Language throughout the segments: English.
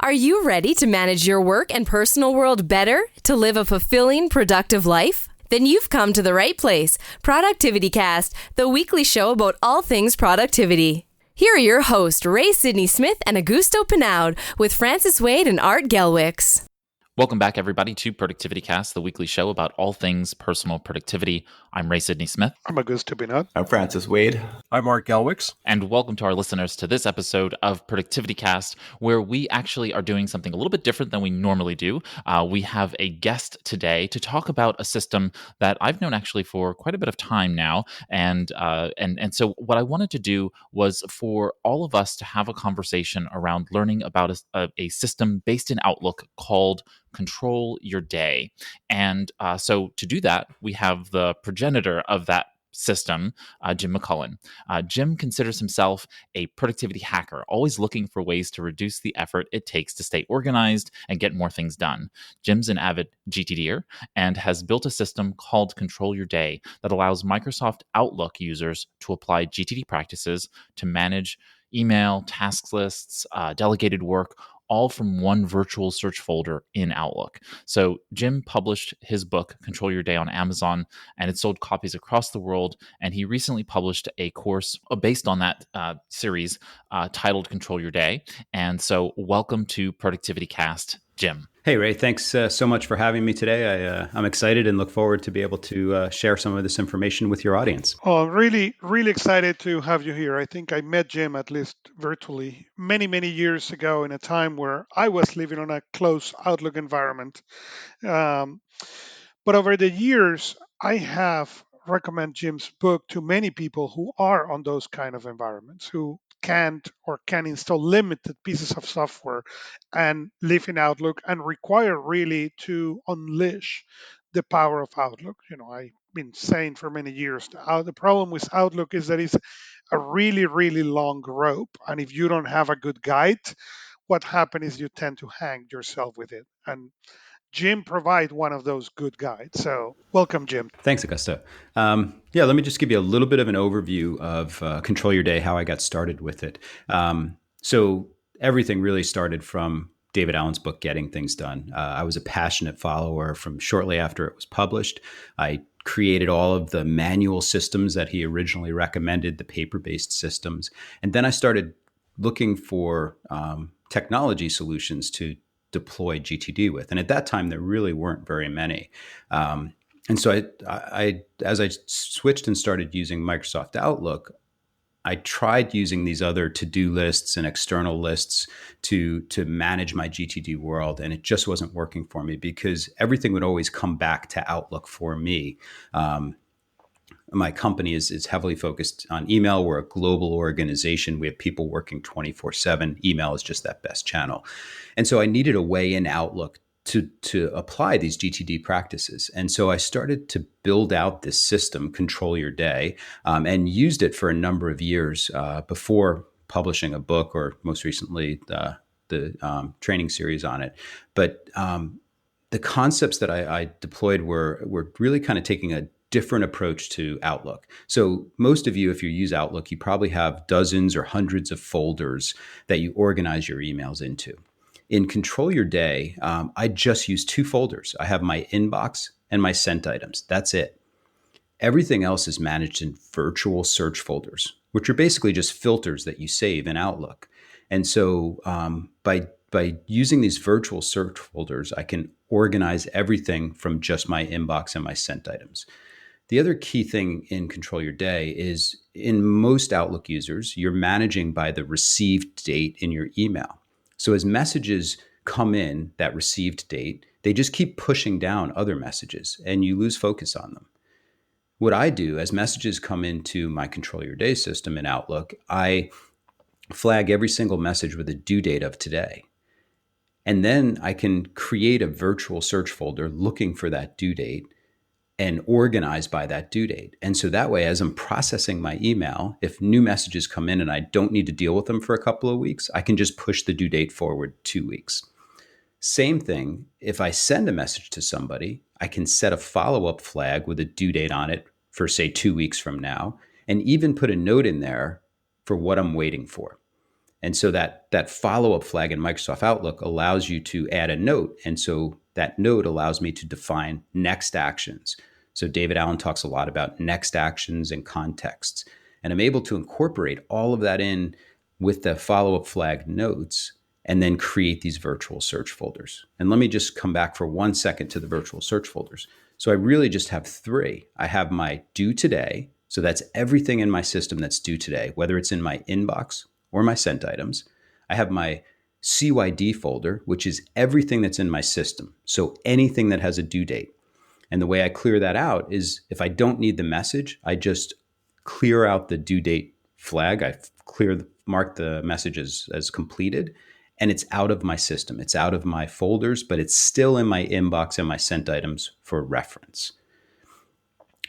Are you ready to manage your work and personal world better to live a fulfilling, productive life? Then you've come to the right place. Productivity Cast, the weekly show about all things productivity. Here are your hosts, Ray Sidney-Smith and Augusto Pinaud, with Francis Wade and Art Gelwicks. Welcome back, everybody, to Productivity Cast, the weekly show about all things personal productivity. I'm Ray Sidney-Smith. I'm Augusto Pinaud. I'm Francis Wade. I'm Art Gelwicks. And welcome to our listeners to this episode of Productivity Cast, where we actually are doing something a little bit different than we normally do. We have a guest today to talk about a system that I've known actually for quite a bit of time now. And so what I wanted to do was for all of us to have a conversation around learning about a system based in Outlook called Control Your Day. And so to do that, we have the progenitor of that system, Jim McCullen. Jim considers himself a productivity hacker, always looking for ways to reduce the effort it takes to stay organized and get more things done. Jim's an avid GTDer and has built a system called Control Your Day that allows Microsoft Outlook users to apply GTD practices to manage email, task lists, delegated work, all from one virtual search folder in Outlook. So Jim published his book, Control Your Day, on Amazon, and it sold copies across the world. And he recently published a course based on that series titled Control Your Day. And so welcome to Productivity Cast, Jim. Hey, Ray, thanks so much for having me today. I'm excited and look forward to be able to share some of this information with your audience. Oh, really excited to have you here. I think I met Jim, at least virtually, many years ago in a time where I was living on a closed Outlook environment. But over the years, I have recommended Jim's book to many people who are on those kind of environments, who can't or can install limited pieces of software and live in Outlook and require really to unleash the power of Outlook. You know, I've been saying for many years, the problem with Outlook is that it's a really long rope. And if you don't have a good guide, what happens is you tend to hang yourself with it. And Jim provide one of those good guides. So welcome, Jim. Thanks, Augusto. Let me just give you a little bit of an overview of Control Your Day, how I got started with it. So everything really started from David Allen's book, Getting Things Done. I was a passionate follower from shortly after it was published. I created all of the manual systems that he originally recommended, the paper-based systems. And then I started looking for technology solutions to deploy GTD with. And at that time, there really weren't very many. And so I, as I switched and started using Microsoft Outlook, I tried using these other to-do lists and external lists to manage my GTD world. And it just wasn't working for me because everything would always come back to Outlook for me. My company is heavily focused on email. We're a global organization. We have people working 24/7. Email is just that best channel. And so I needed a way in Outlook to apply these GTD practices. And so I started to build out this system, Control Your Day, and used it for a number of years before publishing a book or most recently the training series on it. But the concepts that I deployed were really kind of taking a different approach to Outlook. So most of you, if you use Outlook, you probably have dozens or hundreds of folders that you organize your emails into. In Control Your Day, I just use two folders. I have my inbox and my sent items. That's it. Everything else is managed in virtual search folders, which are basically just filters that you save in Outlook. And so by using these virtual search folders, I can organize everything from just my inbox and my sent items. The other key thing in Control Your Day is in most Outlook users, you're managing by the received date in your email. So as messages come in, that received date, they just keep pushing down other messages and you lose focus on them. What I do as messages come into my Control Your Day system in Outlook, I flag every single message with a due date of today. And then I can create a virtual search folder looking for that due date and organize by that due date. And so that way, as I'm processing my email, if new messages come in and I don't need to deal with them for a couple of weeks, I can just push the due date forward 2 weeks. Same thing, if I send a message to somebody, I can set a follow-up flag with a due date on it for, say, 2 weeks from now, and even put a note in there for what I'm waiting for. And so that follow-up flag in Microsoft Outlook allows you to add a note. And so that note allows me to define next actions. So David Allen talks a lot about next actions and contexts. And I'm able to incorporate all of that in with the follow-up flag notes and then create these virtual search folders. And let me just come back for 1 second to the virtual search folders. So I really just have three. I have my due today. So that's everything in my system that's due today, whether it's in my inbox or my sent items. I have my CYD folder, which is everything that's in my system. So anything that has a due date. And the way I clear that out is if I don't need the message, I just clear out the due date flag. I mark the message as completed, and it's out of my system. It's out of my folders, but it's still in my inbox and my sent items for reference.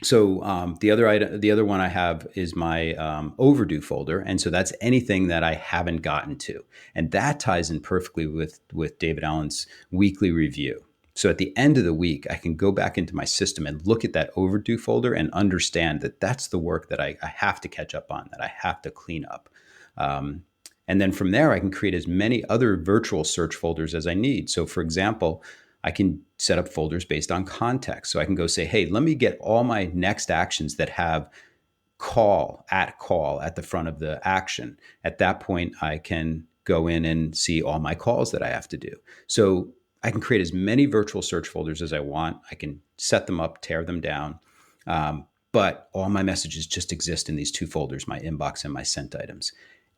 So the other one I have is my overdue folder, and so that's anything that I haven't gotten to, and that ties in perfectly with David Allen's weekly review. So at the end of the week, I can go back into my system and look at that overdue folder and understand that that's the work that I have to catch up on, that I have to clean up. And then from there, I can create as many other virtual search folders as I need. So for example, I can set up folders based on context. So I can go say, hey, let me get all my next actions that have call at the front of the action. At that point, I can go in and see all my calls that I have to do. So I can create as many virtual search folders as I want. I can set them up, tear them down. But all my messages just exist in these two folders, my inbox and my sent items.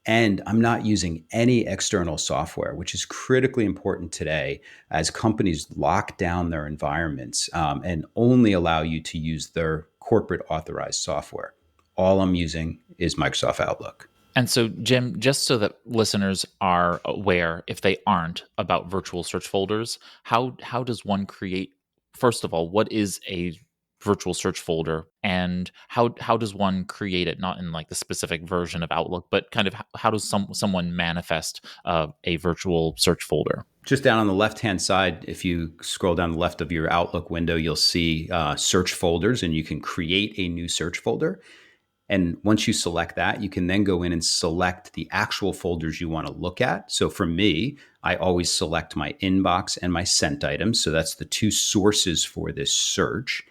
And I'm not using any external software, which is critically important today as companies lock down their environments and only allow you to use their corporate authorized software. All I'm using is Microsoft Outlook. And so, Jim, just so that listeners are aware, if they aren't, about virtual search folders, how does one create, first of all, what is a virtual search folder, and how does one create it, not in like the specific version of Outlook, but kind of how does someone manifest a virtual search folder? Just down on the left-hand side, if you scroll down the left of your Outlook window, you'll see search folders, and you can create a new search folder. And once you select that, you can then go in and select the actual folders you want to look at. So for me, I always select my inbox and my sent items. So that's the two sources for this search.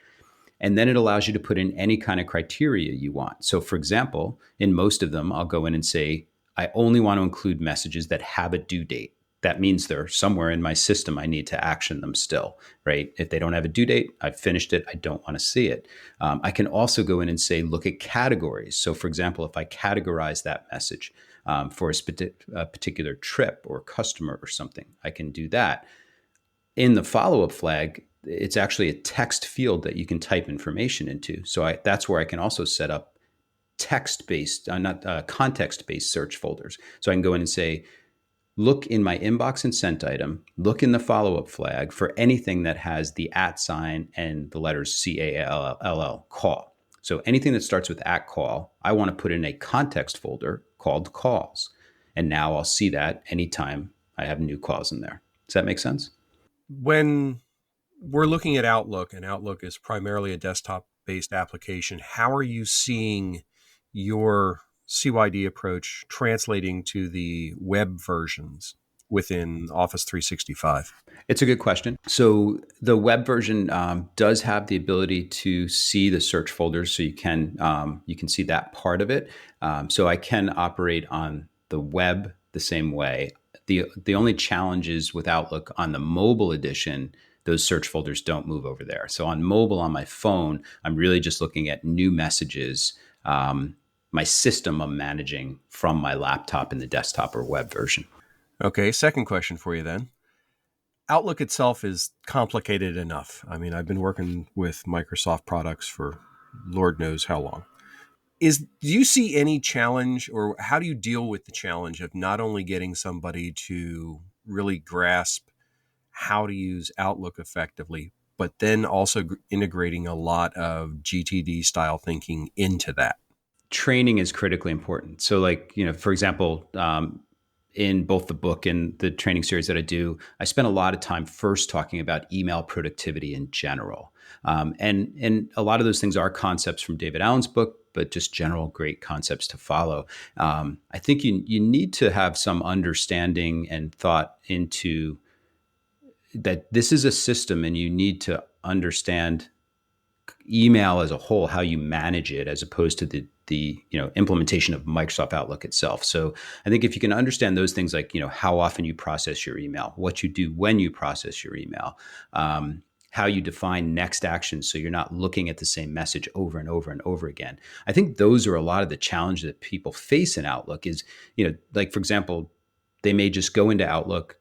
And then it allows you to put in any kind of criteria you want. So for example, in most of them, I'll go in and say, I only want to include messages that have a due date. That means they're somewhere in my system. I need to action them still, right? If they don't have a due date, I've finished it. I don't want to see it. I can also go in and say, look at categories. So for example, if I categorize that message for a particular trip or customer or something, I can do that. In the follow-up flag, it's actually a text field that you can type information into. So that's where I can also set up text-based, not context-based search folders. So I can go in and say, look in my inbox and sent item, look in the follow-up flag for anything that has the @ sign and the letters CALL, call. So anything that starts with @call, I want to put in a context folder called calls. And now I'll see that anytime I have new calls in there. Does that make sense? When we're looking at Outlook, and Outlook is primarily a desktop-based application, how are you seeing your CYD approach translating to the web versions within Office 365? It's a good question. So the web version does have the ability to see the search folders, so you can see that part of it. So I can operate on the web the same way. The only challenge is with Outlook on the mobile edition, those search folders don't move over there. So on mobile, on my phone, I'm really just looking at new messages. My system I'm managing from my laptop in the desktop or web version. Okay, second question for you then. Outlook itself is complicated enough. I mean, I've been working with Microsoft products for Lord knows how long. Do you see any challenge, or how do you deal with the challenge of not only getting somebody to really grasp how to use Outlook effectively, but then also integrating a lot of GTD style thinking into that? Training is critically important. So for example, in both the book and the training series that I do, I spent a lot of time first talking about email productivity in general. And a lot of those things are concepts from David Allen's book, but just general great concepts to follow. I think you need to have some understanding and thought into that this is a system, and you need to understand email as a whole, how you manage it, as opposed to the implementation of Microsoft Outlook itself. So I think if you can understand those things, like how often you process your email, what you do when you process your email, how you define next actions, so you're not looking at the same message over and over and over again. I think those are a lot of the challenge that people face in Outlook. Is like, for example, they may just go into Outlook,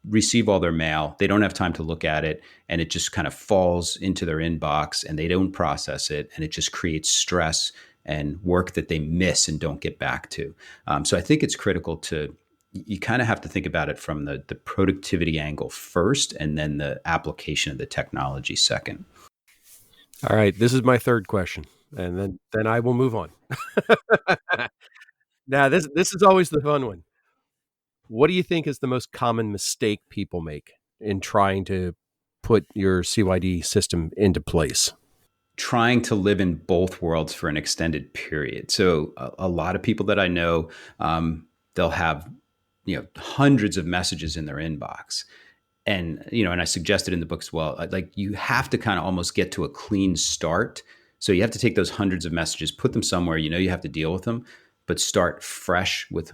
receive all their mail. They don't have time to look at it, and it just kind of falls into their inbox, and they don't process it, and it just creates stress and work that they miss and don't get back to. So I think it's critical to, you kind of have to think about it from the productivity angle first, and then the application of the technology second. All right, this is my third question, and then I will move on. Now, this is always the fun one. What do you think is the most common mistake people make in trying to put your CYD system into place? Trying to live in both worlds for an extended period. So a lot of people that I know, they'll have hundreds of messages in their inbox. And and I suggested in the book as well, like, you have to kind of almost get to a clean start. So you have to take those hundreds of messages, put them somewhere, you have to deal with them, but start fresh with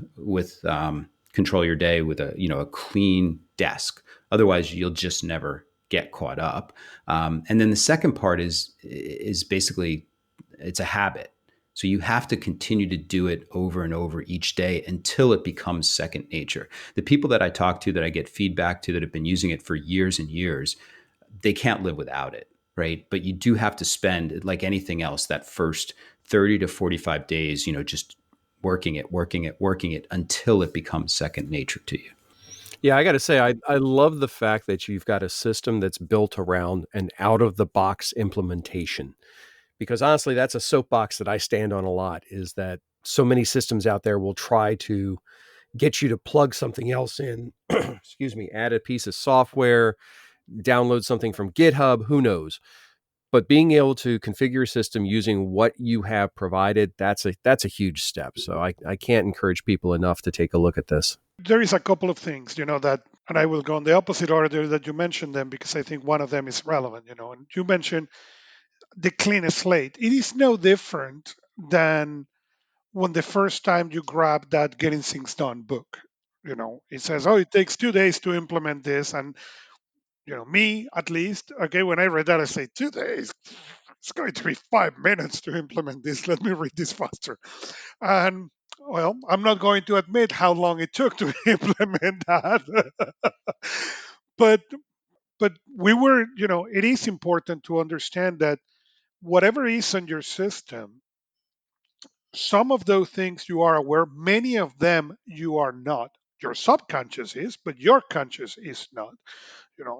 control your day with a clean desk. Otherwise, you'll just never get caught up. And then the second part is basically, it's a habit. So you have to continue to do it over and over each day until it becomes second nature. The people that I talk to, that I get feedback to, that have been using it for years and years, they can't live without it, right? But you do have to spend, like anything else, that first 30 to 45 days, just working it until it becomes second nature to you. Yeah, I got to say, I love the fact that you've got a system that's built around an out-of-the-box implementation. Because honestly, that's a soapbox that I stand on a lot, is that so many systems out there will try to get you to plug something else in, excuse me, add a piece of software, download something from GitHub, who knows. But being able to configure your system using what you have provided, that's a huge step. So I can't encourage people enough to take a look at this. There is a couple of things, that, and I will go in the opposite order that you mentioned them, because I think one of them is relevant, and you mentioned the clean slate. It is no different than when the first time you grab that Getting Things Done book. It says, oh, it takes 2 days to implement this. And, me at least, okay, when I read that, I say, 2 days? It's going to be 5 minutes to implement this. Let me read this faster. And, well, I'm not going to admit how long it took to implement that. but we were, it is important to understand that whatever is on your system, some of those things you are aware, many of them you are not. Your subconscious is, but your conscious is not.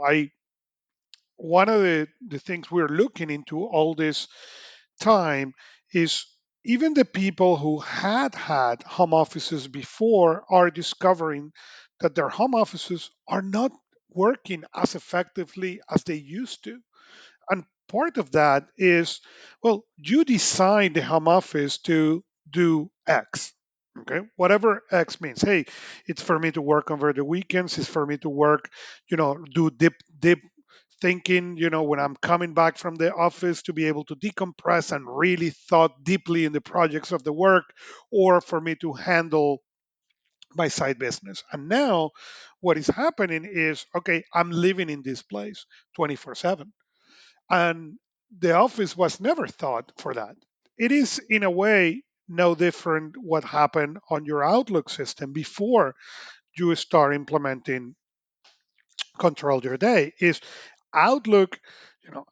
I One of the things we're looking into all this time is, even the people who had home offices before are discovering that their home offices are not working as effectively as they used to. And part of that is, well, you design the home office to do X. Okay, whatever X means. Hey, it's for me to work over the weekends. It's for me to work, do deep thinking. When I'm coming back from the office, to be able to decompress and really thought deeply in the projects of the work, or for me to handle my side business. And now, what is happening is, okay, I'm living in this place 24/7. And the office was never thought for that. It is, in a way, no different what happened on your Outlook system before you start implementing Control Your Day. Is Outlook,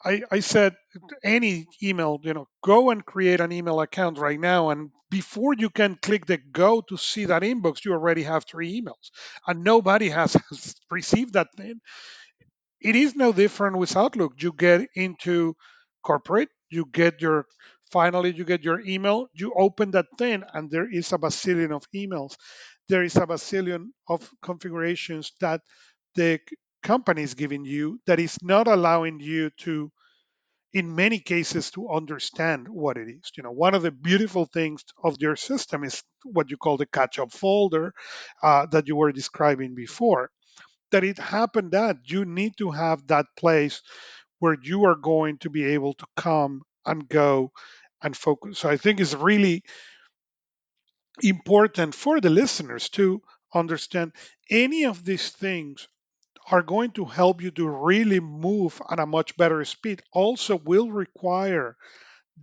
I said, any email, go and create an email account right now. And before you can click the go to see that inbox, you already have 3 emails. And nobody has received that thing. It is no different with Outlook. You get into corporate, finally you get your email, you open that thing, and there is a bazillion of emails. There is a bazillion of configurations that the company is giving you, that is not allowing you to in many cases to understand what it is. One of the beautiful things of your system is what you call the catch-up folder that you were describing before. That it happened that you need to have that place where you are going to be able to come and go and focus. So I think it's really important for the listeners to understand any of these things are going to help you to really move at a much better speed. Also, will require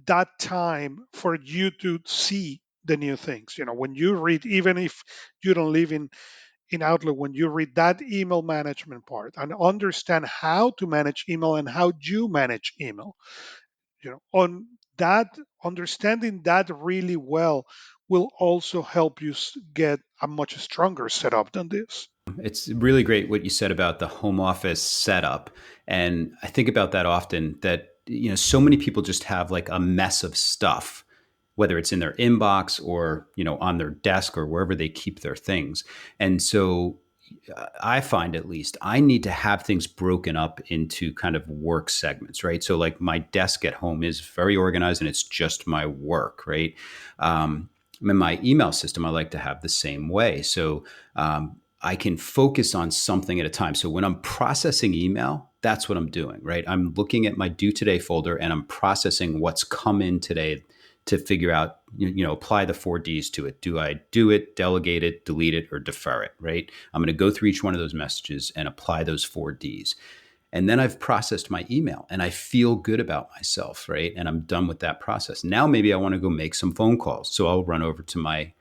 that time for you to see the new things. When you read, even if you don't live in Outlook, when you read that email management part and understand how to manage email and how you manage email, on that, understanding that really well will also help you get a much stronger setup than this. It's really great what you said about the home office setup. And I think about that often that, so many people just have like a mess of stuff, whether it's in their inbox or, on their desk or wherever they keep their things. And so I find, at least, I need to have things broken up into kind of work segments, right? So like my desk at home is very organized and it's just my work, right? In my email system, I like to have the same way. So I can focus on something at a time. So when I'm processing email, that's what I'm doing, right? I'm looking at my due today folder and I'm processing what's come in today to figure out, apply the 4Ds to it. Do I do it, delegate it, delete it, or defer it, right? I'm going to go through each one of those messages and apply those 4Ds. And then I've processed my email and I feel good about myself, right? And I'm done with that process. Now maybe I want to go make some phone calls. So I'll run over to my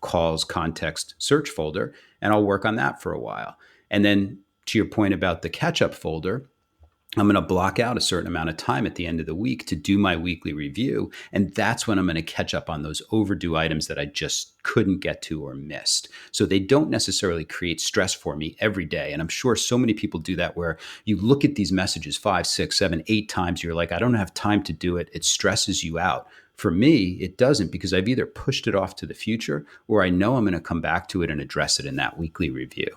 calls context search folder and I'll work on that for a while. And then to your point about the catch up folder, I'm going to block out a certain amount of time at the end of the week to do my weekly review. And that's when I'm going to catch up on those overdue items that I just couldn't get to or missed. So they don't necessarily create stress for me every day. And I'm sure so many people do that, where you look at these messages 5, 6, 7, 8 times. You're like, I don't have time to do it. It stresses you out. For me, it doesn't, because I've either pushed it off to the future or I know I'm going to come back to it and address it in that weekly review.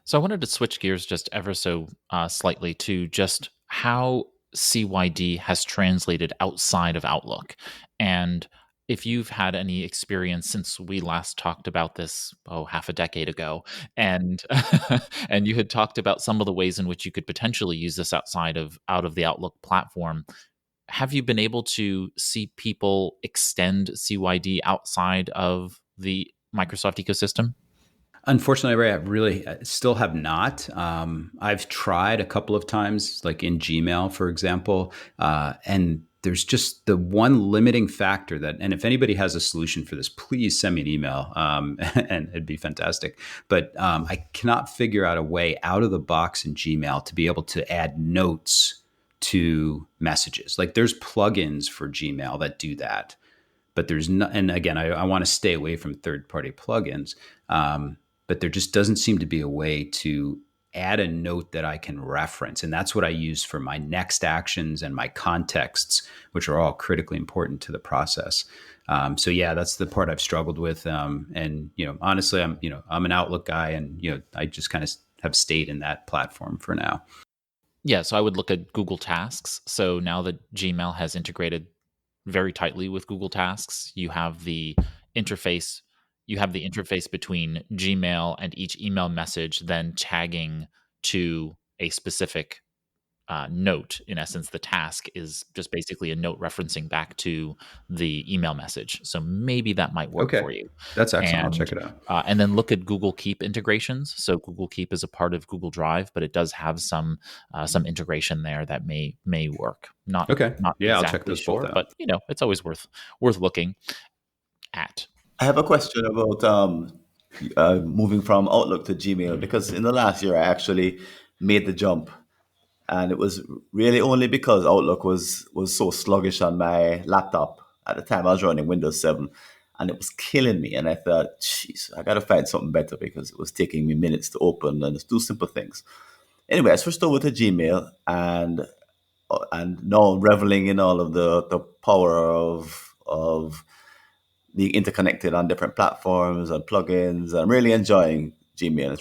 So I wanted to switch gears just ever so slightly to just how CYD has translated outside of Outlook. And if you've had any experience since we last talked about this, half a decade ago, and and you had talked about some of the ways in which you could potentially use this out of the Outlook platform, have you been able to see people extend CYD outside of the Microsoft ecosystem? Unfortunately, Ray, I really still have not. I've tried a couple of times, like in Gmail, for example, and there's just the one limiting factor that, and if anybody has a solution for this, please send me an email, and it'd be fantastic. But I cannot figure out a way out of the box in Gmail to be able to add notes to messages. Like there's plugins for Gmail that do that, but there's no, and again, I want to stay away from third-party plugins. But there just doesn't seem to be a way to add a note that I can reference. And that's what I use for my next actions and my contexts, which are all critically important to the process. So yeah, that's the part I've struggled with. And, honestly, I'm an Outlook guy, and, I just kind of have stayed in that platform for now. Yeah, so I would look at Google Tasks. So now that Gmail has integrated very tightly with Google Tasks, you have the interface between Gmail and each email message then tagging to a specific note. In essence, the task is just basically a note referencing back to the email message. So maybe that might work for you. That's excellent. I'll check it out. And then look at Google Keep integrations. So Google Keep is a part of Google Drive, but it does have some integration there that may work. Not I'll exactly check those sure, both out. but it's always worth looking at. I have a question about moving from Outlook to Gmail, because in the last year I actually made the jump, and it was really only because Outlook was so sluggish on my laptop. At the time I was running Windows 7, and it was killing me, and I thought, jeez, I got to find something better, because it was taking me minutes to open and just do simple things. Anyway, I switched over to Gmail, and now reveling in all of the power of being interconnected on different platforms and plugins. I'm really enjoying Gmail.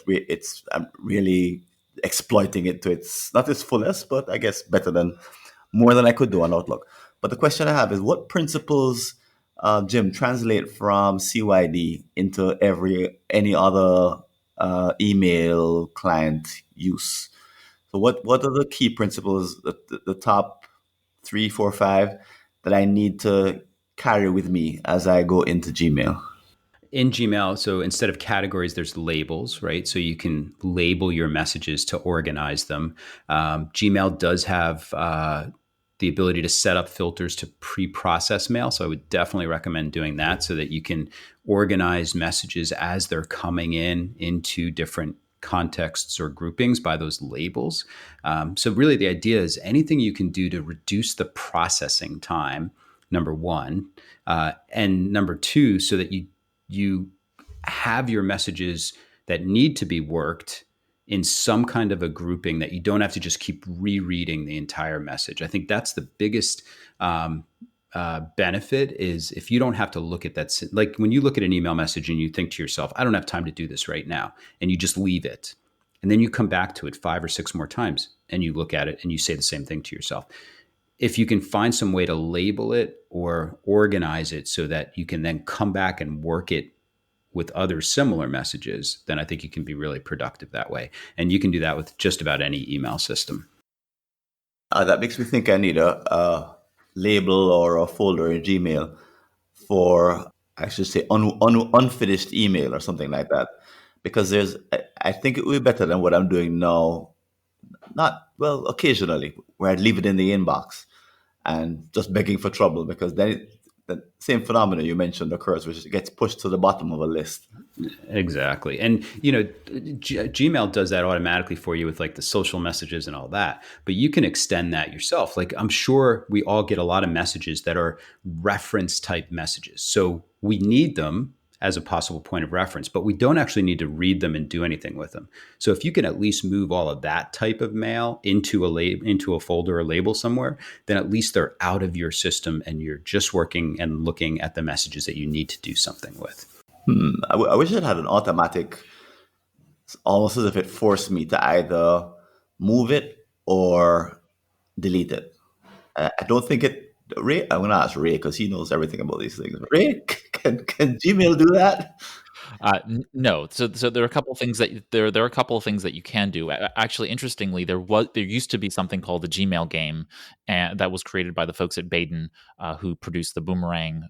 I'm really exploiting it to its, not its fullest, but I guess better than more than I could do on Outlook. But the question I have is, what principles, Jim, translate from CYD into any other email client use? So what are the key principles, the top 3, 4, 5 that I need to carry with me as I go into Gmail? In Gmail, so instead of categories, there's labels, right? So you can label your messages to organize them. Gmail does have the ability to set up filters to pre-process mail. So I would definitely recommend doing that so that you can organize messages as they're coming into different contexts or groupings by those labels. So really the idea is anything you can do to reduce the processing time, number one, and number two, so that you have your messages that need to be worked in some kind of a grouping that you don't have to just keep rereading the entire message. I think that's the biggest benefit is if you don't have to look at that. Like when you look at an email message and you think to yourself, I don't have time to do this right now, and you just leave it. And then you come back to it 5 or 6 more times and you look at it and you say the same thing to yourself. If you can find some way to label it or organize it so that you can then come back and work it with other similar messages, then I think you can be really productive that way. And you can do that with just about any email system. That makes me think I need a label or a folder in Gmail for, I should say, unfinished email or something like that. Because I think it would be better than what I'm doing now. Not, well, occasionally, where I'd leave it in the inbox and just begging for trouble, because then the same phenomenon you mentioned occurs, which gets pushed to the bottom of a list. Exactly. And, Gmail does that automatically for you with like the social messages and all that, but you can extend that yourself. Like I'm sure we all get a lot of messages that are reference type messages. So we need them as a possible point of reference, but we don't actually need to read them and do anything with them. So if you can at least move all of that type of mail into a folder or label somewhere, then at least they're out of your system and you're just working and looking at the messages that you need to do something with. I wish it had an automatic, almost as if it forced me to either move it or delete it. I don't think it. Ray, I'm going to ask Ray because he knows everything about these things. Ray, can Gmail do that? No. So there are a couple of things that there are a couple of things that you can do. Actually, interestingly, there used to be something called the Gmail game, and that was created by the folks at Baden, who produced the Boomerang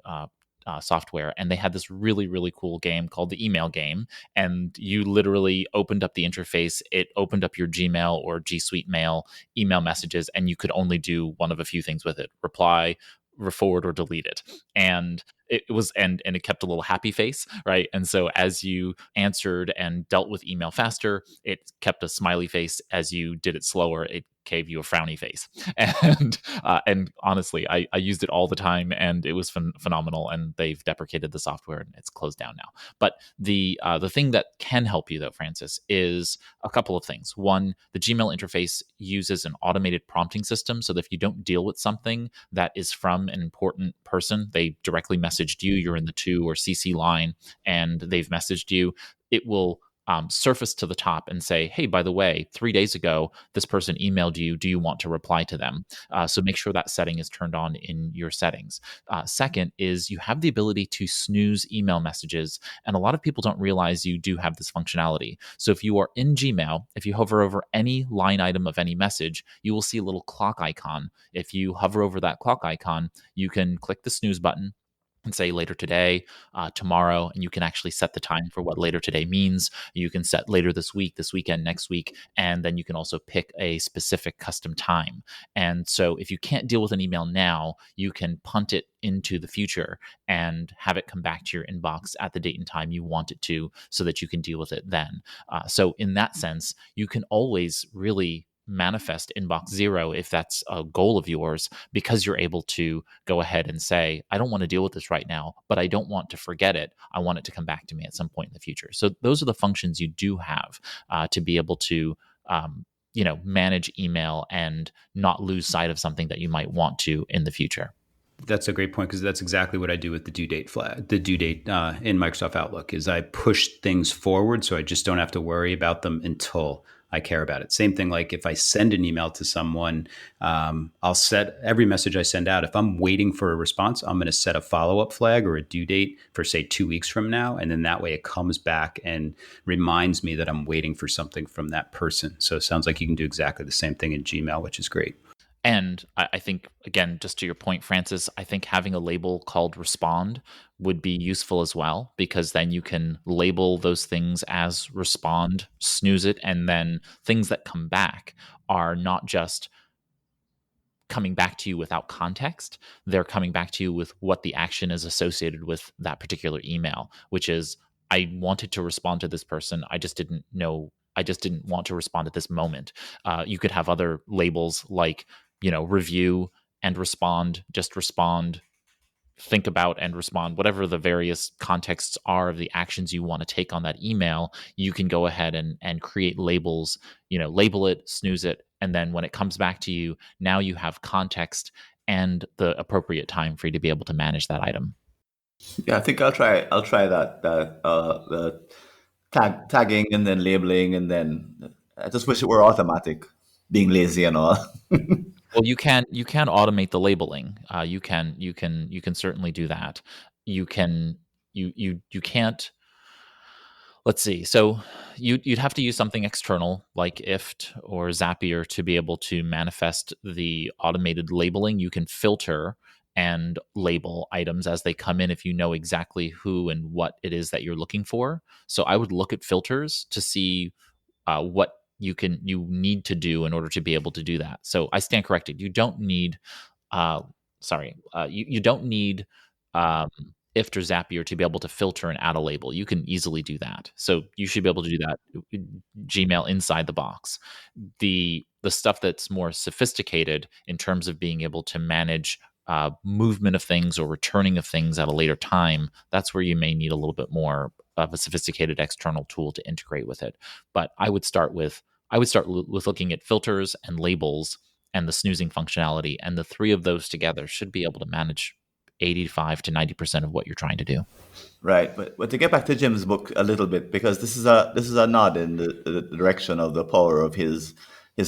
software, and they had this really, really cool game called the email game. And you literally opened up the interface, it opened up your Gmail or G Suite Mail email messages, and you could only do one of a few things with it: reply, forward, or delete it. And it kept a little happy face, right? And so as you answered and dealt with email faster, it kept a smiley face. As you did it slower, it gave you a frowny face. And honestly, I used it all the time, and it was phenomenal. And they've deprecated the software, and it's closed down now. But the thing that can help you, though, Francis, is a couple of things. One, the Gmail interface uses an automated prompting system, so that if you don't deal with something that is from an important person, they directly messaged you, you're in the to or CC line, and they've messaged you, it will surface to the top and say, hey, by the way, 3 days ago, this person emailed you. Do you want to reply to them? So make sure that setting is turned on in your settings. Second is you have the ability to snooze email messages. And a lot of people don't realize you do have this functionality. So if you are in Gmail, if you hover over any line item of any message, you will see a little clock icon. If you hover over that clock icon, you can click the snooze button and say later today, tomorrow, and you can actually set the time for what later today means. You can set later this week, this weekend, next week, and then you can also pick a specific custom time. And so if you can't deal with an email now, you can punt it into the future and have it come back to your inbox at the date and time you want it to, so that you can deal with it then. So in that sense, you can always really manifest inbox zero if that's a goal of yours, because you're able to go ahead and say, I don't want to deal with this right now, but I don't want to forget it. I want it to come back to me at some point in the future. So those are the functions you do have to be able to manage email and not lose sight of something that you might want to in the future. That's a great point, because that's exactly what I do with the due date in Microsoft Outlook. Is I push things forward, so I just don't have to worry about them until I care about it. Same thing, like if I send an email to someone, I'll set every message I send out. If I'm waiting for a response, I'm going to set a follow up flag or a due date for, say, 2 weeks from now. And then that way it comes back and reminds me that I'm waiting for something from that person. So it sounds like you can do exactly the same thing in Gmail, which is great. And I think, again, just to your point, Francis, I think having a label called respond would be useful as well, because then you can label those things as respond, snooze it, and then things that come back are not just coming back to you without context. They're coming back to you with what the action is associated with that particular email, which is, I wanted to respond to this person. I just didn't know. I just didn't want to respond at this moment. You could have other labels like, review and respond, just respond, think about and respond, whatever the various contexts are of the actions you want to take on that email. You can go ahead and create labels, label it, snooze it, and then when it comes back to you, now you have context and the appropriate time for you to be able to manage that item. Yeah, I think I'll try the tagging and then labeling, and then I just wish it were automatic, being lazy and all. Well, you can automate the labeling. You can certainly do that. You can't. Let's see. So you'd have to use something external like IFT or Zapier to be able to manifest the automated labeling. You can filter and label items as they come in if you know exactly who and what it is that you're looking for. So I would look at filters to see what you need to do in order to be able to do that. So I stand corrected. You don't need you don't need um, IFT or Zapier to be able to filter and add a label. You can easily do that. So you should be able to do that Gmail inside the box. The stuff that's more sophisticated in terms of being able to manage movement of things or returning of things at a later time, that's where you may need a little bit more of a sophisticated external tool to integrate with it. But I would start with looking at filters and labels and the snoozing functionality, and the three of those together should be able to manage 85 to 90% of what you're trying to do. Right, but to get back to Jim's book a little bit, because this is a nod in the direction of the power of his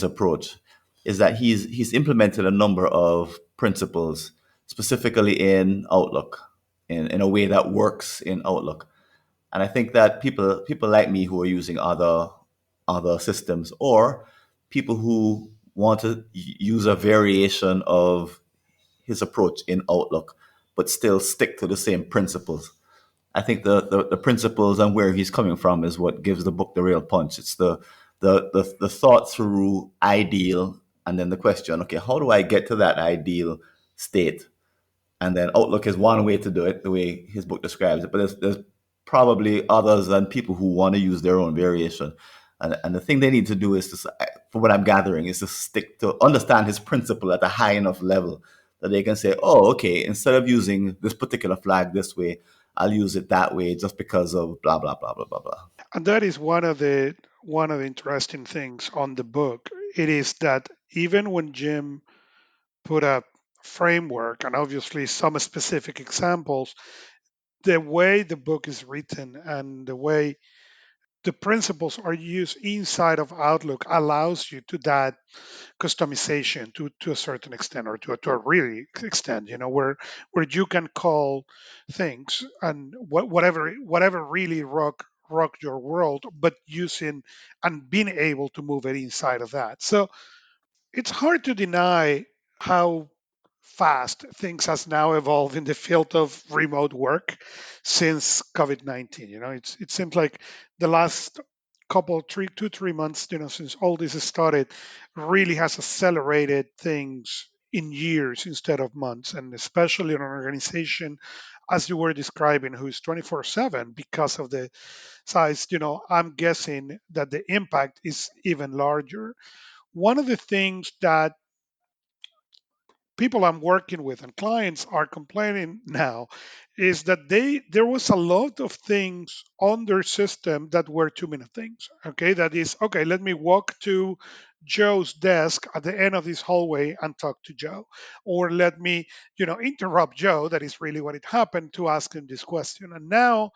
approach, is that he's implemented a number of principles specifically in Outlook, in a way that works in Outlook. And I think that people like me who are using other systems, or people who want to use a variation of his approach in Outlook, but still stick to the same principles. I think the principles and where he's coming from is what gives the book the real punch. It's the thought through ideal, and then the question, okay, how do I get to that ideal state? And then Outlook is one way to do it, the way his book describes it. But there's probably others and people who want to use their own variation. And the thing they need to do is from what I'm gathering, is to stick to understand his principle at a high enough level that they can say, oh, okay, instead of using this particular flag this way, I'll use it that way just because of blah blah blah blah blah blah. And that is one of the interesting things on the book. It is that even when Jim put a framework and obviously some specific examples, the way the book is written and the way the principles are used inside of Outlook allows you to that customization to a certain extent, or to a really extent, where you can call things and whatever really rock your world, but using and being able to move it inside of that. So it's hard to deny how fast things has now evolved in the field of remote work since COVID-19. It seems like the last couple, 3 months, since all this started, really has accelerated things in years instead of months, and especially in an organization, as you were describing, who's 24/7 because of the size. I'm guessing that the impact is even larger. One of the things that people I'm working with and clients are complaining now is that there was a lot of things on their system that were 2-minute things. Okay, that is, okay, let me walk to Joe's desk at the end of this hallway and talk to Joe, or let me interrupt Joe, that is really what it happened, to ask him this question. And now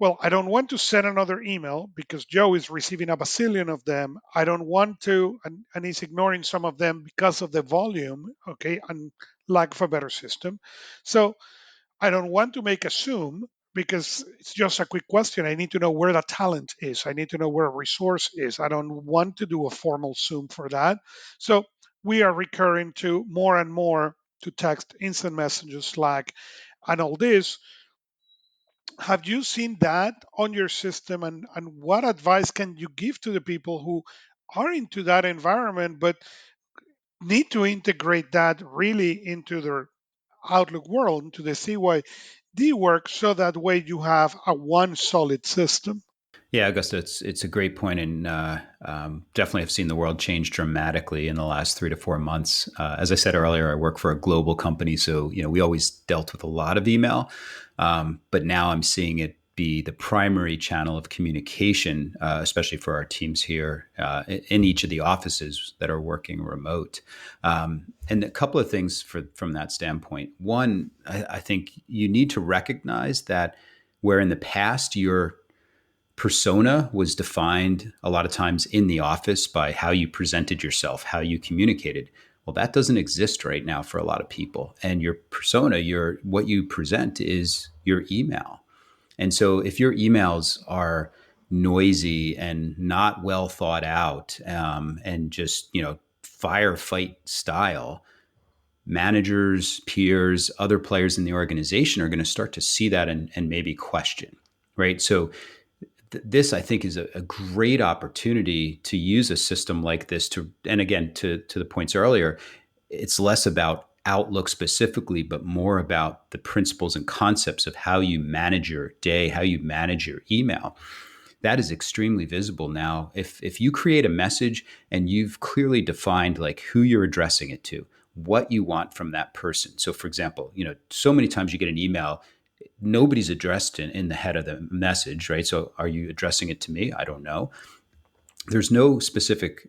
well, I don't want to send another email because Joe is receiving a bazillion of them. I don't want to, and he's ignoring some of them because of the volume, okay, and lack of a better system. So I don't want to make assume because it's just a quick question. I need to know where the talent is. I need to know where a resource is. I don't want to do a formal Zoom for that. So we are recurring to more and more to text, instant messages, Slack, and all this. Have you seen that on your system, and what advice can you give to the people who are into that environment but need to integrate that really into their Outlook world, into the CYD work, so that way you have a one solid system? Yeah, Augusta, it's a great point, and definitely have seen the world change dramatically in the last 3 to 4 months. As I said earlier, I work for a global company, so we always dealt with a lot of email, but now I'm seeing it be the primary channel of communication, especially for our teams here in each of the offices that are working remote. And a couple of things from that standpoint. One, I think you need to recognize that where in the past your persona was defined a lot of times in the office by how you presented yourself, how you communicated. Well, that doesn't exist right now for a lot of people. And your persona, what you present is your email. And so if your emails are noisy and not well thought out, and just, firefight style, managers, peers, other players in the organization are going to start to see that and maybe question, right? So this, I think, is a great opportunity to use a system like this and again, to the points earlier, it's less about Outlook specifically, but more about the principles and concepts of how you manage your day, how you manage your email. That is extremely visible now. If you create a message and you've clearly defined like who you're addressing it to, what you want from that person. So for example, so many times you get an email, nobody's addressed in the head of the message, right? So are you addressing it to me? I don't know. There's no specific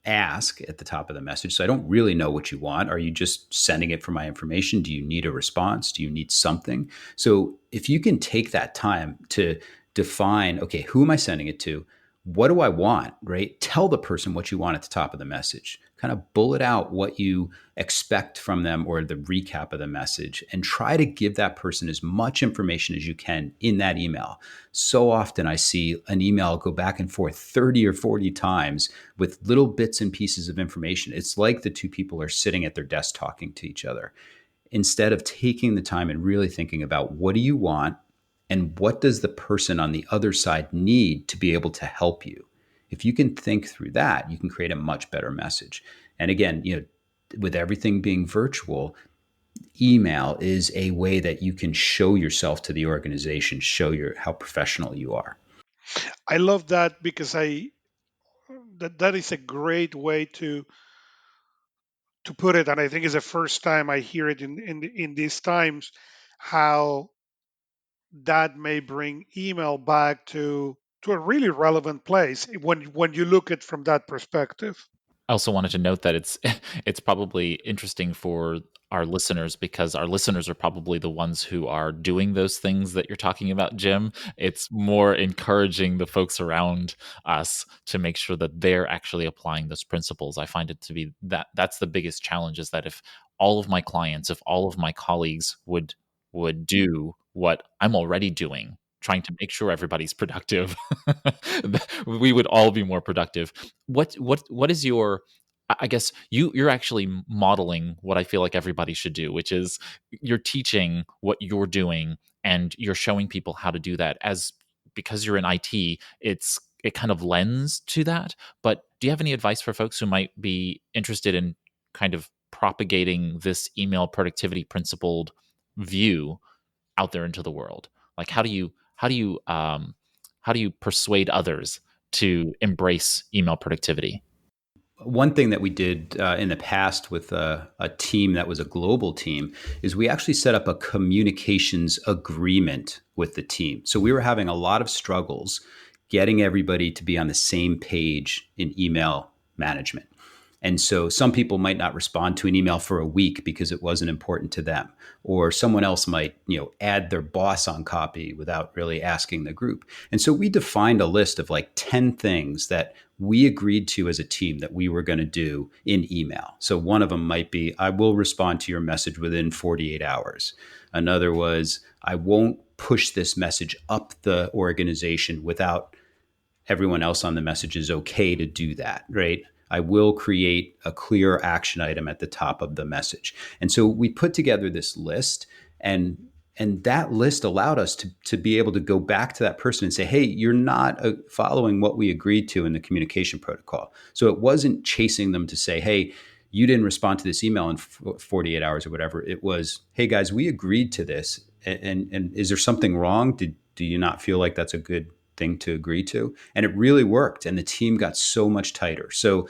ask at the top of the message. So I don't really know what you want. Are you just sending it for my information? Do you need a response? Do you need something? So if you can take that time to define, okay, who am I sending it to? What do I want, right? Tell the person what you want at the top of the message. Kind of bullet out what you expect from them or the recap of the message, and try to give that person as much information as you can in that email. So often I see an email go back and forth 30 or 40 times with little bits and pieces of information. It's like the two people are sitting at their desk talking to each other, instead of taking the time and really thinking about what do you want and what does the person on the other side need to be able to help you. If you can think through that, you can create a much better message. And again, with everything being virtual, email is a way that you can show yourself to the organization, show how professional you are. I love that because that is a great way to put it, and I think it's the first time I hear it in these times, how that may bring email back to a really relevant place when you look at it from that perspective. I also wanted to note that it's it's probably interesting for our listeners because our listeners are probably the ones who are doing those things that you're talking about, Jim. It's more encouraging the folks around us to make sure that they're actually applying those principles. I find it to be that's the biggest challenge, is that if all of my clients, if all of my colleagues would do what I'm already doing, trying to make sure everybody's productive, we would all be more productive. What is your, I guess you're actually modeling what I feel like everybody should do, which is you're teaching what you're doing and you're showing people how to do that. As because you're in IT, it kind of lends to that. But do you have any advice for folks who might be interested in kind of propagating this email productivity principled view out there into the world? Like how do you persuade others to embrace email productivity? One thing that we did in the past with a team that was a global team is we actually set up a communications agreement with the team. So we were having a lot of struggles getting everybody to be on the same page in email management. And so some people might not respond to an email for a week because it wasn't important to them, or someone else might, add their boss on copy without really asking the group. And so we defined a list of like 10 things that we agreed to as a team that we were going to do in email. So one of them might be, I will respond to your message within 48 hours. Another was, I won't push this message up the organization without everyone else on the message is okay to do that, right? I will create a clear action item at the top of the message. And so we put together this list, and that list allowed us to be able to go back to that person and say, hey, you're not following what we agreed to in the communication protocol. So it wasn't chasing them to say, hey, you didn't respond to this email in 48 hours or whatever. It was, hey guys, we agreed to this. And is there something wrong? Do you not feel like that's a good thing to agree to? And it really worked. And the team got so much tighter. So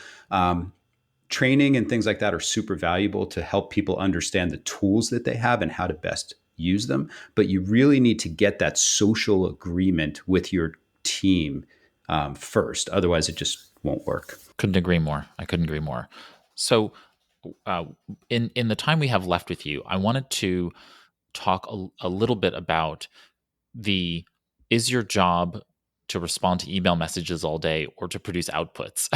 training and things like that are super valuable to help people understand the tools that they have and how to best use them. But you really need to get that social agreement with your team first. Otherwise, it just won't work. Couldn't agree more. I couldn't agree more. So, in the time we have left with you, I wanted to talk a little bit about the is your job to respond to email messages all day or to produce outputs?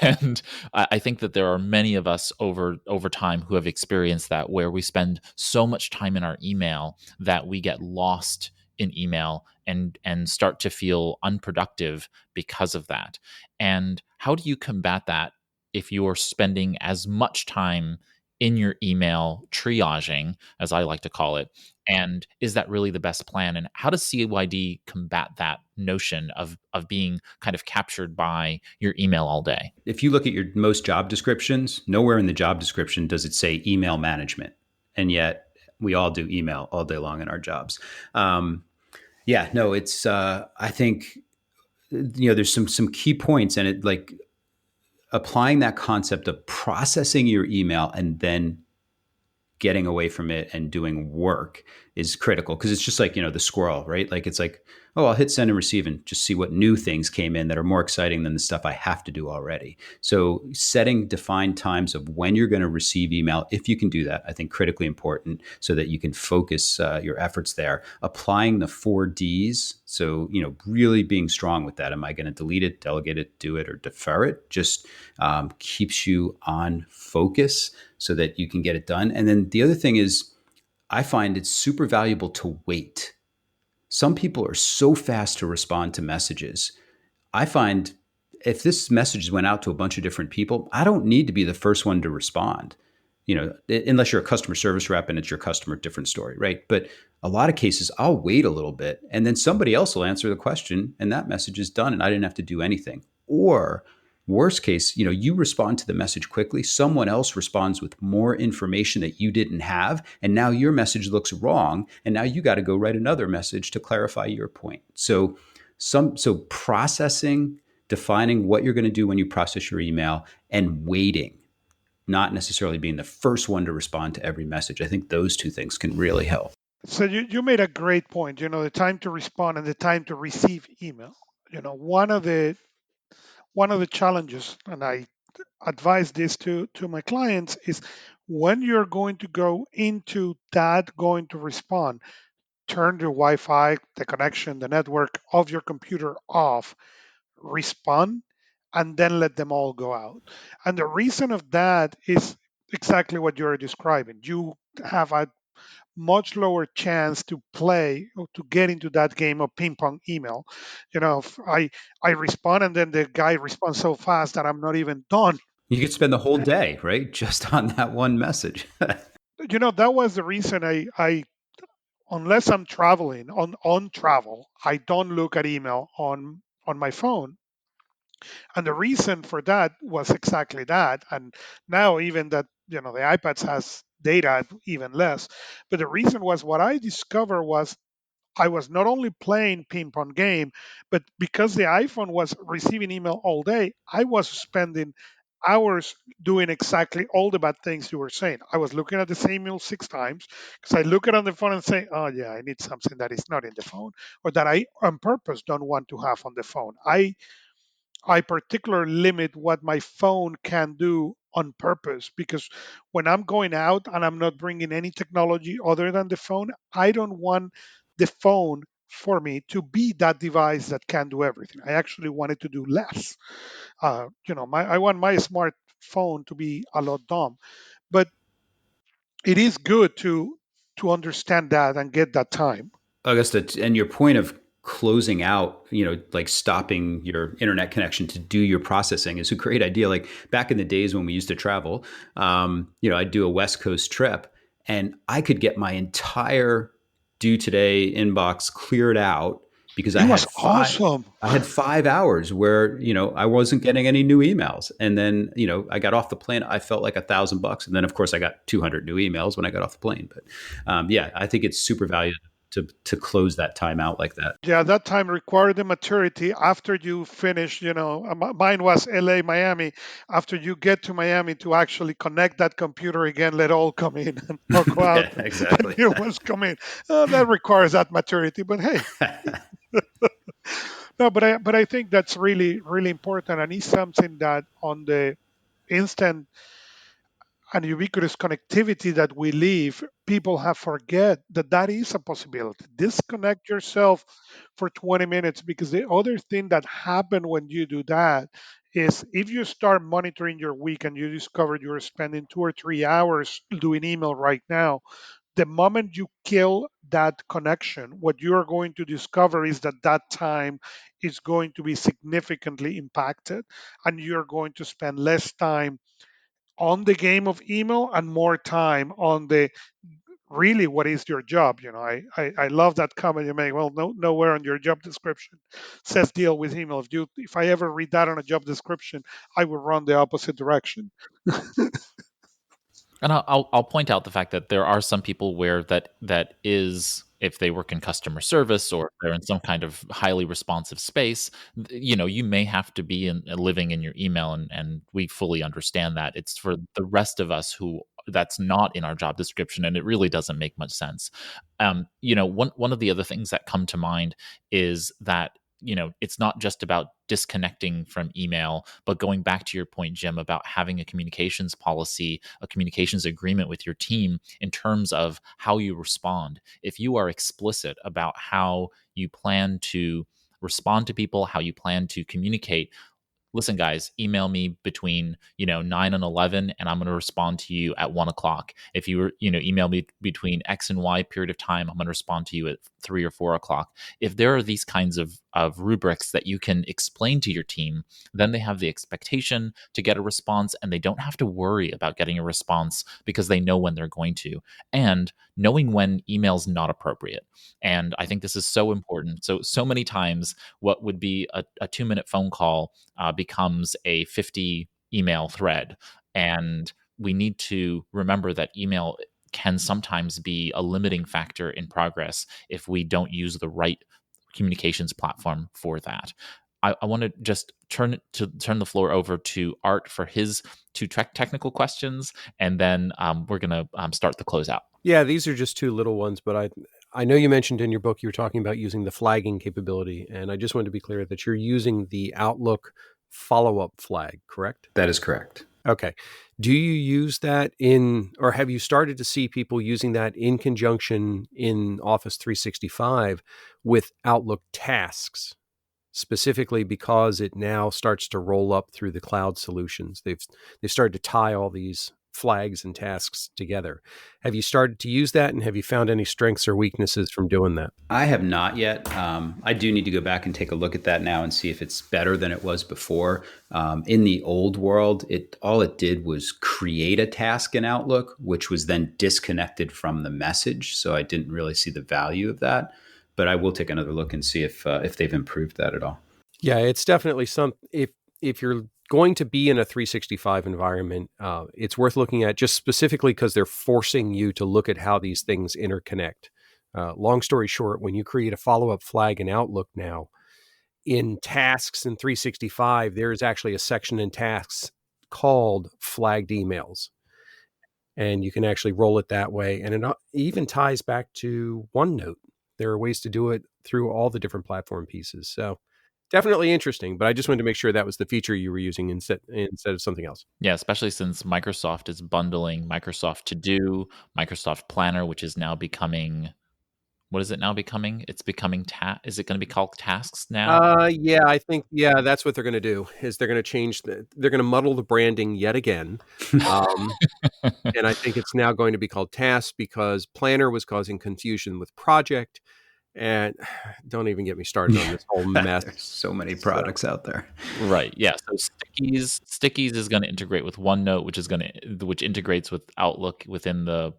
And I think that there are many of us over time who have experienced that, where we spend so much time in our email that we get lost in email and start to feel unproductive because of that. And how do you combat that if you're spending as much time in your email triaging, as I like to call it? And is that really the best plan? And how does CYD combat that notion of being kind of captured by your email all day? If you look at your most job descriptions, nowhere in the job description does it say email management. And yet we all do email all day long in our jobs. Yeah, no, it's, I think, there's some key points, and it like applying that concept of processing your email and then getting away from it and doing work is critical, because it's just like, the squirrel, right? Like it's like, oh, I'll hit send and receive and just see what new things came in that are more exciting than the stuff I have to do already. So setting defined times of when you're going to receive email, if you can do that, I think critically important, so that you can focus your efforts there. Applying the 4Ds. So, really being strong with that. Am I going to delete it, delegate it, do it, or defer it? Just keeps you on focus so that you can get it done. And then the other thing is, I find it's super valuable to wait. Some people are so fast to respond to messages. I find if this message went out to a bunch of different people, I don't need to be the first one to respond. Unless you're a customer service rep and it's your customer, different story, right? But a lot of cases, I'll wait a little bit and then somebody else will answer the question and that message is done and I didn't have to do anything. Or worst case, you respond to the message quickly, someone else responds with more information that you didn't have, and now your message looks wrong, and now you got to go write another message to clarify your point. So processing, defining what you're going to do when you process your email, and waiting, not necessarily being the first one to respond to every message. I think those two things can really help. So you made a great point, the time to respond and the time to receive email. One of the challenges, and I advise this to my clients, is when you're going to go into that going to respond, turn the Wi-Fi, the connection, the network of your computer off, respond, and then let them all go out. And the reason of that is exactly what you're describing. You have a much lower chance to play or to get into that game of ping pong email. If I respond and then the guy responds so fast that I'm not even done. You could spend the whole day, right, just on that one message. That was the reason I unless I'm traveling on travel, I don't look at email on my phone. And the reason for that was exactly that. And now even that, the iPads has data even less. But the reason was what I discovered was I was not only playing ping pong game, but because the iPhone was receiving email all day, I was spending hours doing exactly all the bad things you were saying. I was looking at the same email 6 times because I look it on the phone and say, oh yeah, I need something that is not in the phone or that I on purpose don't want to have on the phone. I particularly limit what my phone can do on purpose, because when I'm going out and I'm not bringing any technology other than the phone, I don't want the phone for me to be that device that can do everything. I actually want it to do less. I want my smartphone to be a lot dumb, but it is good to understand that and get that time. Augusta, and your point of closing out, like stopping your internet connection to do your processing is a great idea. Like back in the days when we used to travel, I'd do a West Coast trip and I could get my entire due today inbox cleared out because It was awesome. I had 5 hours where, I wasn't getting any new emails. And then, I got off the plane. I felt like $1,000. And then of course I got 200 new emails when I got off the plane. But yeah, I think it's super valuable to close that time out like that. Yeah, that time required the maturity after you finish. Mine was LA, Miami. After you get to Miami to actually connect that computer again, let all come in and or go out Yeah, and exactly. new ones come in. That requires that maturity. But hey, no, but I think that's really really important, and it's something that on the instant and ubiquitous connectivity that we live, people have forget that that is a possibility. Disconnect yourself for 20 minutes, because the other thing that happen when you do that is if you start monitoring your week and you discover you're spending 2 or 3 hours doing email right now, the moment you kill that connection, what you are going to discover is that that time is going to be significantly impacted, and you're going to spend less time on the game of email and more time on the really what is your job. I love that comment you make. Well, nowhere on your job description says deal with email. If I ever read that on a job description, I would run the opposite direction. And I'll point out the fact that there are some people where that is, if they work in customer service or if they're in some kind of highly responsive space, you may have to be living in your email, and we fully understand that. It's for the rest of us who that's not in our job description, and it really doesn't make much sense. One of the other things that come to mind is that it's not just about disconnecting from email, but going back to your point, Jim, about having a communications policy, a communications agreement with your team in terms of how you respond. If you are explicit about how you plan to respond to people, how you plan to communicate, listen, guys, email me between 9 and 11, and I'm going to respond to you at 1 o'clock. If you email me between X and Y period of time, I'm going to respond to you at 3 or 4 o'clock. If there are these kinds of rubrics that you can explain to your team, then they have the expectation to get a response, and they don't have to worry about getting a response because they know when they're going to, and knowing when email's not appropriate. And I think this is so important. So many times what would be a 2-minute phone call becomes a 50 email thread. And we need to remember that email can sometimes be a limiting factor in progress if we don't use the right communications platform for that. I want to just turn the floor over to Art for his two technical questions, and then we're going to start the closeout. Yeah, these are just two little ones, but I know you mentioned in your book you were talking about using the flagging capability, and I just wanted to be clear that you're using the Outlook follow-up flag, correct? That is correct. Okay. Do you use that or have you started to see people using that in conjunction in Office 365 with Outlook tasks, specifically because it now starts to roll up through the cloud solutions? They've started to tie all these flags and tasks together. Have you started to use that, and have you found any strengths or weaknesses from doing that? I have not yet. I do need to go back and take a look at that now and see if it's better than it was before. In the old world, all it did was create a task in Outlook, which was then disconnected from the message. So I didn't really see the value of that. But I will take another look and see if they've improved that at all. Yeah, it's definitely if you're going to be in a 365 environment, it's worth looking at, just specifically because they're forcing you to look at how these things interconnect. Long story short, when you create a follow-up flag in Outlook now, in tasks in 365, there's actually a section in tasks called flagged emails. And you can actually roll it that way. And it even ties back to OneNote. There are ways to do it through all the different platform pieces. So definitely interesting, but I just wanted to make sure that was the feature you were using instead of something else. Yeah, especially since Microsoft is bundling Microsoft To Do, Microsoft Planner, which is now becoming, what is it now becoming? It's becoming is it going to be called Tasks now? Yeah, I think that's what they're going to do. Is they're going to they're going to muddle the branding yet again. And I think it's now going to be called Tasks because Planner was causing confusion with Project. And don't even get me started on this whole mess. There's so many products out there. Right. Yeah. So Stickies is going to integrate with OneNote, which integrates with Outlook within the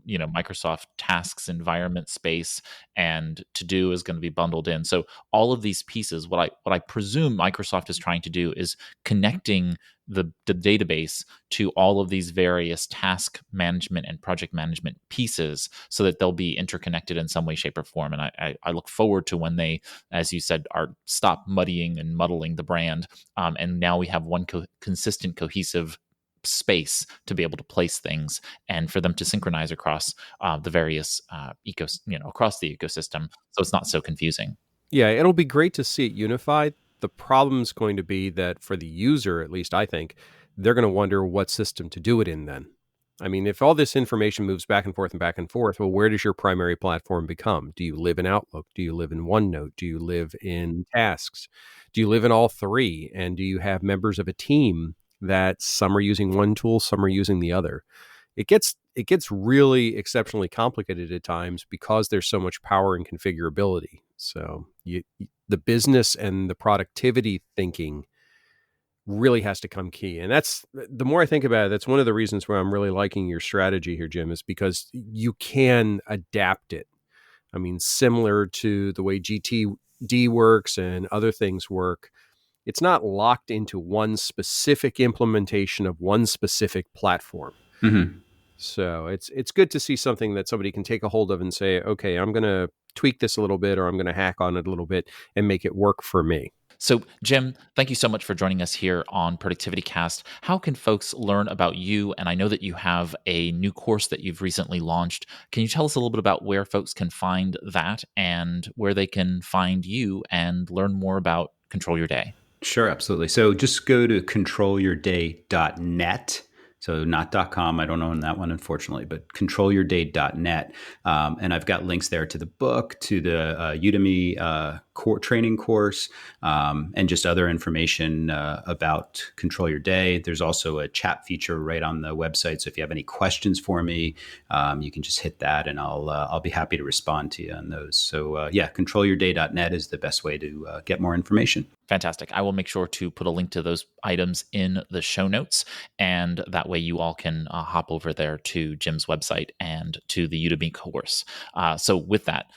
Microsoft Tasks environment space, and To Do is going to be bundled in. So all of these pieces, what I presume Microsoft is trying to do is connecting the database to all of these various task management and project management pieces so that they'll be interconnected in some way, shape, or form. And I look forward to when they, as you said, stop muddying and muddling the brand. And now we have one consistent, cohesive space to be able to place things and for them to synchronize across the various across the ecosystem. So it's not so confusing. Yeah, it'll be great to see it unified. The problem's going to be that for the user, at least I think, they're going to wonder what system to do it in then. I mean, if all this information moves back and forth, well, where does your primary platform become? Do you live in Outlook? Do you live in OneNote? Do you live in Tasks? Do you live in all three? And do you have members of a team that some are using one tool, some are using the other? It gets really exceptionally complicated at times because there's so much power and configurability. So the business and the productivity thinking really has to come key. And that's, the more I think about it, that's one of the reasons why I'm really liking your strategy here, Jim, is because you can adapt it. I mean, similar to the way GTD works and other things work, it's not locked into one specific implementation of one specific platform. Mm-hmm. So it's good to see something that somebody can take a hold of and say, okay, I'm going to tweak this a little bit, or I'm going to hack on it a little bit and make it work for me. So, Jim, thank you so much for joining us here on Productivity Cast. How can folks learn about you? And I know that you have a new course that you've recently launched. Can you tell us a little bit about where folks can find that and where they can find you and learn more about Control Your Day? Sure, absolutely. So just go to controlyourday.net. So not .com, I don't own that one, unfortunately, but controlyourday.net. And I've got links there to the book, to the Udemy training course, and just other information about Control Your Day. There's also a chat feature right on the website. So if you have any questions for me, you can just hit that and I'll be happy to respond to you on those. So controlyourday.net is the best way to get more information. Fantastic. I will make sure to put a link to those items in the show notes, and that way you all can hop over there to Jim's website and to the Udemy course. So with that,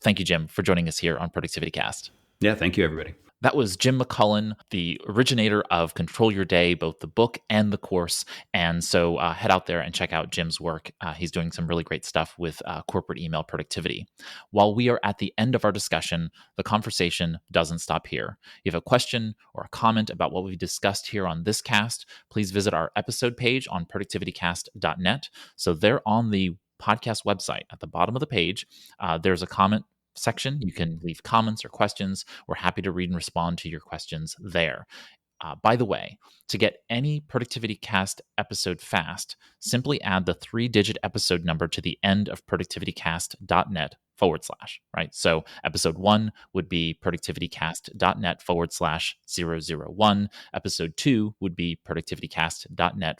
thank you, Jim, for joining us here on Productivity Cast. Yeah, thank you, everybody. That was Jim McCullen, the originator of Control Your Day, both the book and the course. And so head out there and check out Jim's work. He's doing some really great stuff with corporate email productivity. While we are at the end of our discussion, the conversation doesn't stop here. If you have a question or a comment about what we've discussed here on this cast, please visit our episode page on productivitycast.net. So there on the podcast website, at the bottom of the page, there's a comment section. You can leave comments or questions. We're happy to read and respond to your questions there. By the way, to get any Productivity Cast episode fast, simply add the 3-digit episode number to the end of productivitycast.net / right? So episode 1 would be productivitycast.net / 001. Episode 2 would be productivitycast.net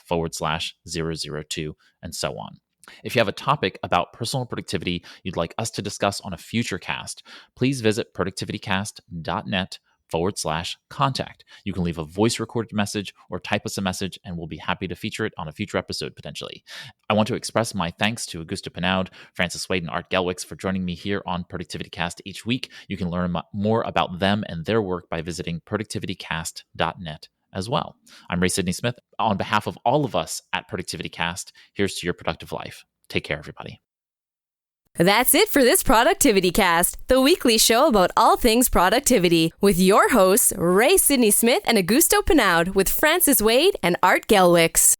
/ 002, and so on. If you have a topic about personal productivity you'd like us to discuss on a future cast, please visit productivitycast.net / contact. You can leave a voice recorded message or type us a message, and we'll be happy to feature it on a future episode potentially. I want to express my thanks to Augusto Pinaud, Francis Wade, and Art Gelwicks for joining me here on Productivity Cast each week. You can learn more about them and their work by visiting productivitycast.net as well. I'm Ray Sidney-Smith. On behalf of all of us at Productivity Cast, here's to your productive life. Take care, everybody. That's it for this Productivity Cast, the weekly show about all things productivity, with your hosts, Ray Sidney-Smith and Augusto Pinaud, with Francis Wade and Art Gelwicks.